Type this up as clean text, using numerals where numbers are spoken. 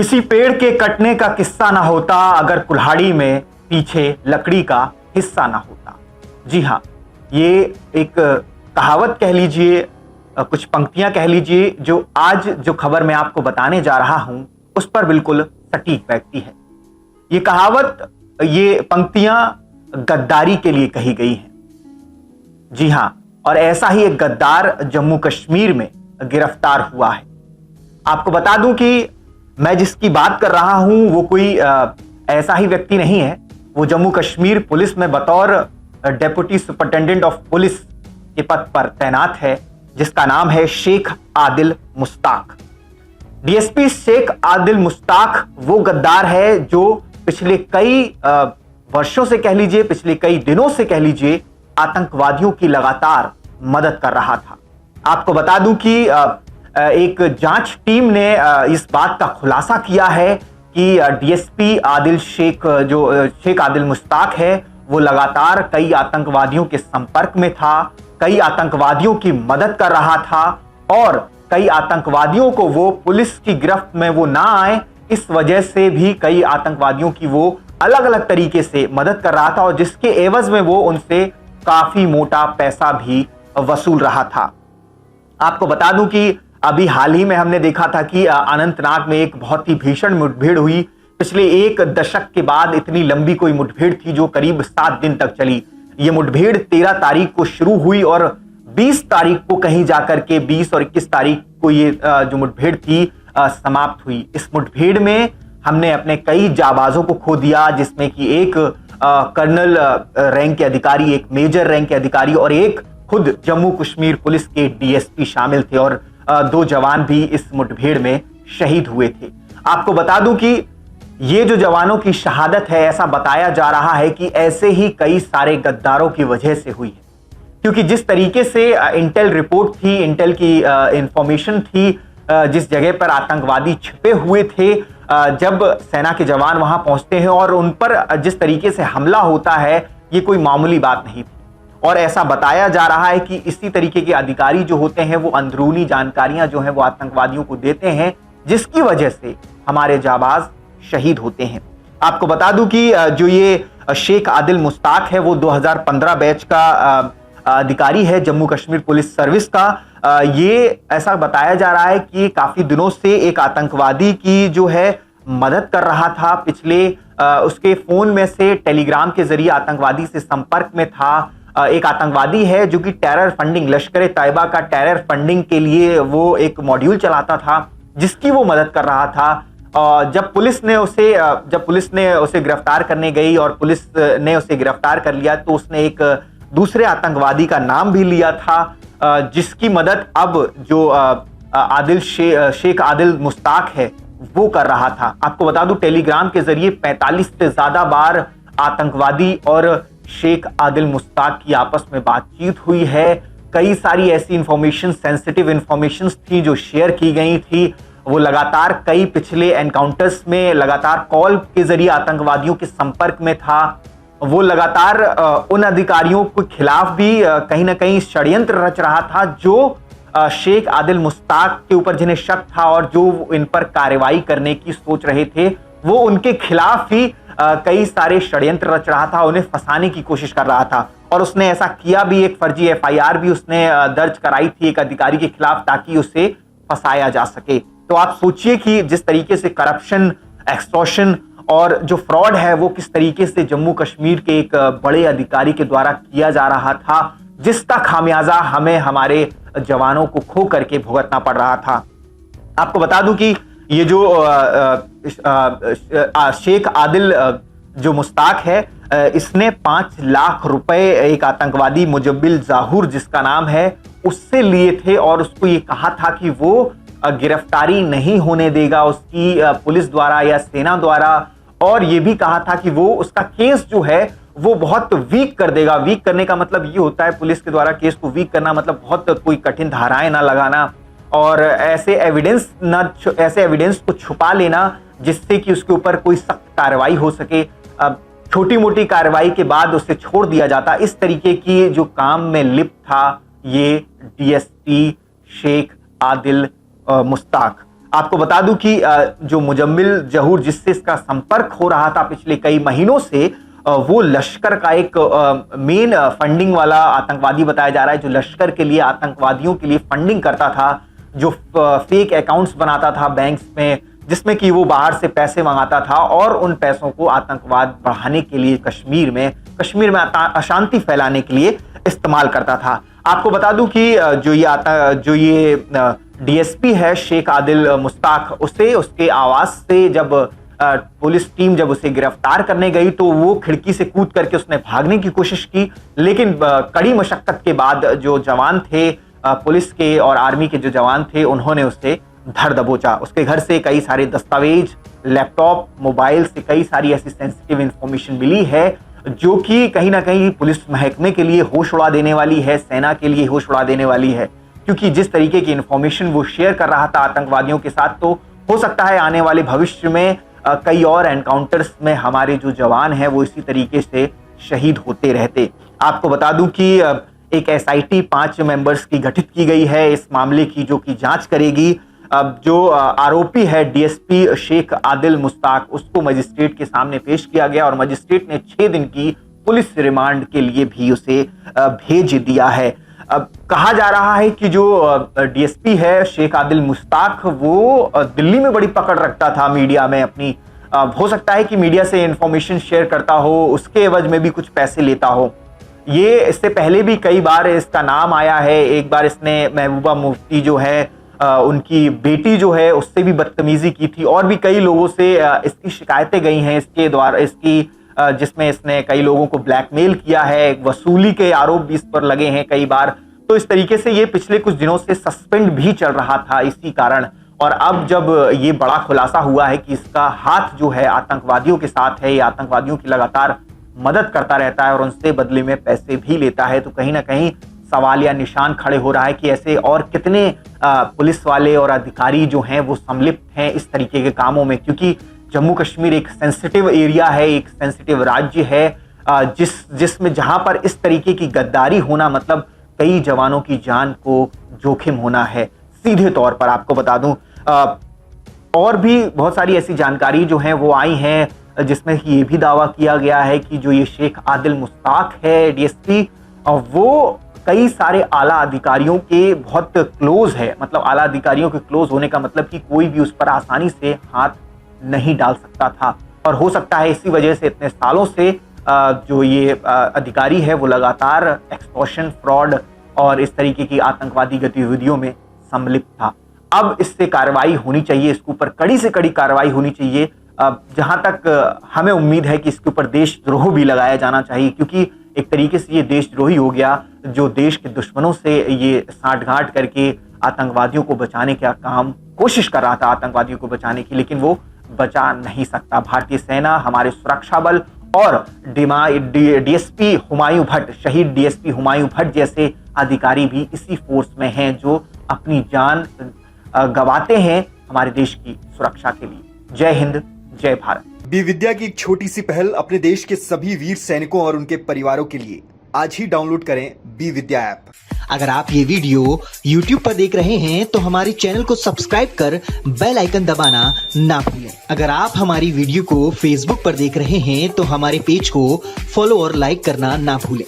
किसी पेड़ के कटने का किस्सा ना होता अगर कुल्हाड़ी में पीछे लकड़ी का हिस्सा ना होता। जी हाँ, ये एक कहावत कह लीजिए, कुछ पंक्तियां कह लीजिए, जो आज जो खबर मैं आपको बताने जा रहा हूं उस पर बिल्कुल सटीक बैठती है। ये कहावत, ये पंक्तियां गद्दारी के लिए कही गई हैं। जी हां, और ऐसा ही एक गद्दार जम्मू कश्मीर में गिरफ्तार हुआ है। आपको बता दूं कि मैं जिसकी बात कर रहा हूं वो कोई ऐसा ही व्यक्ति नहीं है। वो जम्मू कश्मीर पुलिस में बतौर डेप्यूटी सुपरिटेंडेंट ऑफ पुलिस के पद पर तैनात है, जिसका नाम है शेख आदिल मुश्ताक। डीएसपी शेख आदिल मुश्ताक वो गद्दार है जो पिछले कई वर्षों से कह लीजिए, पिछले कई दिनों से कह लीजिए, आतंकवादियों की लगातार मदद कर रहा था। आपको बता दूं कि एक जांच टीम ने इस बात का खुलासा किया है कि डीएसपी आदिल शेख, जो शेख आदिल मुश्ताक है, वो लगातार कई आतंकवादियों के संपर्क में था, कई आतंकवादियों की मदद कर रहा था और कई आतंकवादियों को वो पुलिस की गिरफ्त में वो ना आए, इस वजह से भी कई आतंकवादियों की वो अलग अलग तरीके से मदद कर रहा था और जिसके एवज में वो उनसे काफी मोटा पैसा भी वसूल रहा था। आपको बता दूं कि अभी हाल ही में हमने देखा था कि अनंतनाग में एक बहुत ही भीषण मुठभेड़ हुई। पिछले एक दशक के बाद इतनी लंबी कोई मुठभेड़ थी जो करीब 7 दिन तक चली। ये मुठभेड़ 13 तारीख को शुरू हुई और 20 तारीख को कहीं जाकर के 20 और 21 तारीख को ये जो मुठभेड़ थी समाप्त हुई। इस मुठभेड़ में हमने अपने कई जाबाजों को खो दिया, जिसमें कि एक कर्नल रैंक के अधिकारी, एक मेजर रैंक के अधिकारी और एक खुद जम्मू कश्मीर पुलिस के डीएसपी शामिल थे और 2 जवान भी इस मुठभेड़ में शहीद हुए थे। आपको बता दूं कि ये जो जवानों की शहादत है, ऐसा बताया जा रहा है कि ऐसे ही कई सारे गद्दारों की वजह से हुई है, क्योंकि जिस तरीके से इंटेल रिपोर्ट थी, इंटेल की इंफॉर्मेशन थी, जिस जगह पर आतंकवादी छिपे हुए थे, जब सेना के जवान वहां पहुंचते हैं और उन पर जिस तरीके से हमला होता है, ये कोई मामूली बात नहीं थी। और ऐसा बताया जा रहा है कि इसी तरीके के अधिकारी जो होते हैं वो अंदरूनी जानकारियां जो हैं वो आतंकवादियों को देते हैं, जिसकी वजह से हमारे जाबाज शहीद होते हैं। आपको बता दूं कि जो ये शेख आदिल मुश्ताक है वो 2015 बैच का अधिकारी है जम्मू कश्मीर पुलिस सर्विस का। ये ऐसा बताया जा रहा है कि काफी दिनों से एक आतंकवादी की जो है मदद कर रहा था। पिछले उसके फोन में से टेलीग्राम के जरिए आतंकवादी से संपर्क में था। एक आतंकवादी है जो कि टेरर फंडिंग, लश्कर तैयबा का टेरर फंडिंग के लिए वो एक मॉड्यूल चलाता था, जिसकी वो मदद कर रहा था। जब पुलिस ने उसे गिरफ्तार करने गई और पुलिस ने उसे गिरफ्तार कर लिया, तो उसने एक दूसरे आतंकवादी का नाम भी लिया था, जिसकी मदद अब जो शेख आदिल मुश्ताक है वो कर रहा था। आपको बता दूं, टेलीग्राम के जरिए 45 से ज्यादा बार आतंकवादी और शेख आदिल मुश्ताक की आपस में बातचीत हुई है। कई सारी ऐसी इंफॉर्मेशन, सेंसिटिव इंफॉर्मेशन थी जो शेयर की गई थी। वो लगातार कई पिछले एनकाउंटर्स में लगातार कॉल के जरिए आतंकवादियों के संपर्क में था। वो लगातार उन अधिकारियों के खिलाफ भी कहीं ना कहीं षड्यंत्र रच रहा था जो शेख आदिल मुश्ताक के ऊपर जिन्हें शक था और जो इन पर कार्रवाई करने की सोच रहे थे, वो उनके खिलाफ ही कई सारे षड्यंत्र रच रहा था, उन्हें फंसाने की कोशिश कर रहा था। और उसने ऐसा किया भी, एक फर्जी एफआईआर भी उसने दर्ज कराई थी एक अधिकारी के खिलाफ, ताकि उसे फंसाया जा सके। तो आप सोचिए कि जिस तरीके से करप्शन, एक्सटॉर्शन और जो फ्रॉड है वो किस तरीके से जम्मू कश्मीर के एक बड़े अधिकारी के द्वारा किया जा रहा था, जिसका खामियाजा हमें हमारे जवानों को खो करके भुगतना पड़ रहा था। आपको बता दूं कि ये जो शेख आदिल जो मुश्ताक है, इसने 5 लाख रुपए एक आतंकवादी मुजब्बिल जाहूर जिसका नाम है उससे लिए थे और उसको ये कहा था कि वो गिरफ्तारी नहीं होने देगा उसकी पुलिस द्वारा या सेना द्वारा, और ये भी कहा था कि वो उसका केस जो है वो बहुत वीक कर देगा। वीक करने का मतलब ये होता है, पुलिस के द्वारा केस को वीक करना मतलब बहुत कोई कठिन धाराएं ना लगाना और ऐसे एविडेंस को छुपा लेना जिससे कि उसके ऊपर कोई सख्त कार्रवाई हो सके। छोटी मोटी कार्रवाई के बाद उसे छोड़ दिया जाता। इस तरीके की जो काम में लिप्त था ये डीएसपी शेख आदिल मुश्ताक। आपको बता दूं कि जो मुजम्मिल जहूर जिससे इसका संपर्क हो रहा था पिछले कई महीनों से, वो लश्कर का एक मेन फंडिंग वाला आतंकवादी बताया जा रहा है, जो लश्कर के लिए, आतंकवादियों के लिए फंडिंग करता था, जो फेक अकाउंट्स बनाता था बैंक्स में, जिसमें कि वो बाहर से पैसे मंगाता था और उन पैसों को आतंकवाद बढ़ाने के लिए कश्मीर में अशांति फैलाने के लिए इस्तेमाल करता था। आपको बता दूं कि जो ये डीएसपी है शेख आदिल मुश्ताक, उसे उसके आवास से जब पुलिस टीम जब उसे गिरफ्तार करने गई तो वो खिड़की से कूद करके उसने भागने की कोशिश की, लेकिन कड़ी मशक्कत के बाद जो जवान थे, पुलिस के और आर्मी के जो जवान थे, उन्होंने उसे धर दबोचा। उसके घर से कई सारे दस्तावेज, लैपटॉप, मोबाइल से कई सारी ऐसी सेंसिटिव इंफॉर्मेशन मिली है जो कि कहीं ना कहीं पुलिस महकमे के लिए होश उड़ा देने वाली है, सेना के लिए होश उड़ा देने वाली है, क्योंकि जिस तरीके की इंफॉर्मेशन वो शेयर कर रहा था आतंकवादियों के साथ, तो हो सकता है आने वाले भविष्य में कई और एनकाउंटर्स में हमारे जो जवान हैं वो इसी तरीके से शहीद होते रहते। आपको बता दूं कि एक एसआईटी 5 मेंबर्स की गठित की गई है इस मामले की, जो कि जांच करेगी। अब जो आरोपी है डीएसपी शेख आदिल मुश्ताक, उसको मजिस्ट्रेट के सामने पेश किया गया और मजिस्ट्रेट ने 6 दिन की पुलिस रिमांड के लिए भी उसे भेज दिया है। अब कहा जा रहा है कि जो डीएसपी है शेख आदिल मुश्ताक, वो दिल्ली में बड़ी पकड़ रखता था मीडिया में अपनी। हो सकता है कि मीडिया से इंफॉर्मेशन शेयर करता हो, उसके एवज में भी कुछ पैसे लेता हो। ये इससे पहले भी कई बार इसका नाम आया है। एक बार इसने महबूबा मुफ्ती जो है, उनकी बेटी जो है, उससे भी बदतमीजी की थी और भी कई लोगों से इसकी शिकायतें गई हैं इसके द्वारा, जिसमें इसने कई लोगों को ब्लैकमेल किया है, वसूली के आरोप भी इस पर लगे हैं कई बार। तो इस तरीके से ये पिछले कुछ दिनों से सस्पेंड भी चल रहा था इसी कारण। और अब जब ये बड़ा खुलासा हुआ है कि इसका हाथ जो है आतंकवादियों के साथ है, ये आतंकवादियों की लगातार मदद करता रहता है और उनसे बदले में पैसे भी लेता है, तो कहीं ना कहीं सवाल या निशान खड़े हो रहा है कि ऐसे और कितने पुलिस वाले और अधिकारी जो हैं वो संलिप्त हैं इस तरीके के कामों में, क्योंकि जम्मू कश्मीर एक सेंसिटिव एरिया है, एक सेंसिटिव राज्य है, जिसमें जहां पर इस तरीके की गद्दारी होना मतलब कई जवानों की जान को जोखिम होना है सीधे तौर पर। आपको बता दूं और भी बहुत सारी ऐसी जानकारी जो है वो आई हैं, जिसमें ये भी दावा किया गया है कि जो ये शेख आदिल मुश्ताक है डीएसपी, वो कई सारे आला अधिकारियों के बहुत क्लोज है। मतलब आला अधिकारियों के क्लोज होने का मतलब कि कोई भी उस पर आसानी से हाथ नहीं डाल सकता था, और हो सकता है इसी वजह से इतने सालों से जो ये अधिकारी है वो लगातार एक्सटॉर्शन, फ्रॉड और इस तरीके की आतंकवादी गतिविधियों में सम्मिलित था। अब इससे कार्रवाई होनी चाहिए, इसके ऊपर कड़ी से कड़ी कार्रवाई होनी चाहिए। जहां तक हमें उम्मीद है कि इसके ऊपर देशद्रोह भी लगाया जाना चाहिए, क्योंकि एक तरीके से ये देशद्रोही हो गया जो देश के दुश्मनों से ये साठगांठ करके आतंकवादियों को बचाने का काम कोशिश कर रहा था, आतंकवादियों को बचाने की, लेकिन वो बचा नहीं सकता। भारतीय सेना, हमारे सुरक्षा बल और डीएसपी हुमायूं भट्ट, शहीद डीएसपी हुमायूं भट्ट जैसे अधिकारी भी इसी फोर्स में हैं जो अपनी जान गंवाते हैं हमारे देश की सुरक्षा के लिए। जय हिंद, जय भारत। बी विद्या की एक छोटी सी पहल अपने देश के सभी वीर सैनिकों और उनके परिवारों के लिए। आज ही डाउनलोड करें बी विद्या ऐप। अगर आप ये वीडियो YouTube पर देख रहे हैं तो हमारे चैनल को सब्सक्राइब कर बेल आइकन दबाना ना भूलें। अगर आप हमारी वीडियो को Facebook पर देख रहे हैं तो हमारे पेज को फॉलो और लाइक करना ना भूलें।